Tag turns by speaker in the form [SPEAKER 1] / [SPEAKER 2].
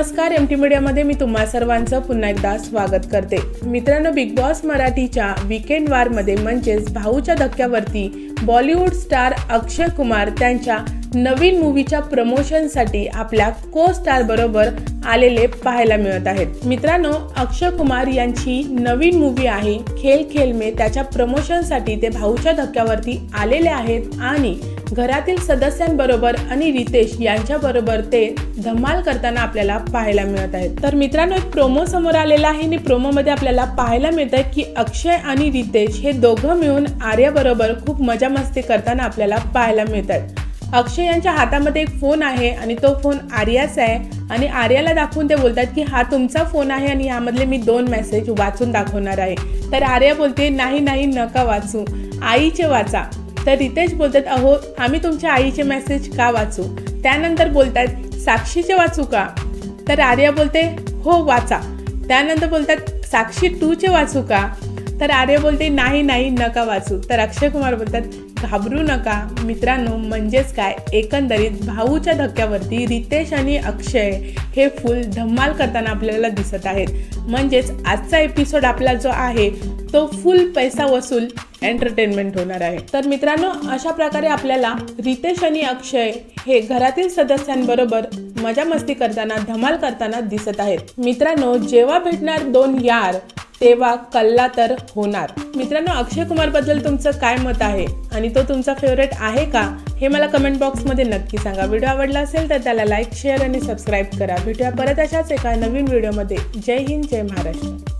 [SPEAKER 1] नमस्कार, एमटी मीडियामध्ये मी तुम्हा सर्वांचं पुन्हा एकदा स्वागत करते। मित्रांनो, बिग बॉस मराठीच्या वीकेंड वारमध्ये म्हणजेच भाऊच्या धक्क्यावरती बॉलिवूड स्टार अक्षय कुमार त्यांच्या नवीन मूवीच्या प्रमोशनसाठी आपल्या को स्टार बरोबर आलेले पाहायला मिळत आहेत। मित्रांनो, अक्षय कुमार यांची नवीन मूवी आहे खेल खेल में, त्याच्या प्रमोशनसाठी ते भाऊच्या धक्क्यावरती आलेले आहेत आणि घरातील सदस्यांबरोबर आणि रितेश यांच्याबरोबर ते धमाल करताना आपल्याला पाहायला मिळत आहेत। तर मित्रांनो, एक प्रोमो समोर आलेला आहे आणि प्रोमोमध्ये आपल्याला पाहायला मिळत आहे की अक्षय आणि रितेश हे दोघं मिळून आर्याबरोबर खूप मजा मस्ती करताना आपल्याला पाहायला मिळत आहेत। अक्षय यांच्या हातामध्ये एक फोन आहे आणि तो फोन आर्याचा आहे आणि आर्याला दाखवून ते बोलतात की हा तुमचा फोन आहे आणि यामधले मी 2 मेसेज वाचून दाखवणार आहे। तर आर्या बोलते नाही नका वाचू, आईचे वाचा। तर रितेश बोलतात अहो आम्ही तुमच्या आईचे मेसेज का वाचू। त्यानंतर बोलतात साक्षीचे वाचू का। तर आर्या बोलते हो वाचा। त्यानंतर बोलतात साक्षी 2चे वाचू का। तर आर्या बोलते नाही नका वाचू। तर अक्षय कुमार बोलतात घाबरू नका। मित्रांनो, म्हणजेच काय, एकंदरीत भाऊच्या धक्क्यावरती रितेश आणि अक्षय हे फुल धमाल करताना आपल्याला दिसत आहेत। म्हणजेच आजचा एपिसोड आपला जो आहे तो फुल पैसा वसूल एंटरटेनमेंट होणार आहे। तर मित्रांनो, अशा प्रकारे आपल्याला रितेश आणि अक्षय हे घरातील सदस्यांबरोबर मजा मस्ती करताना धमाल करताना दिसत आहेत। मित्रांनो, जेव्हा भेटणार 2 यार तेव्हा कल्ला तर होणार। मित्रांनो, अक्षय कुमार बद्दल तुमचं काय मत आहे आणि तो तुमचा फेवरेट आहे का, हे मला कमेंट बॉक्समध्ये नक्की सांगा। व्हिडिओ आवडला असेल तर त्याला लाईक, शेअर आणि सबस्क्राईब करा। भेटूया परत अशाच एका नवीन व्हिडिओमध्ये। जय हिंद, जय महाराष्ट्र।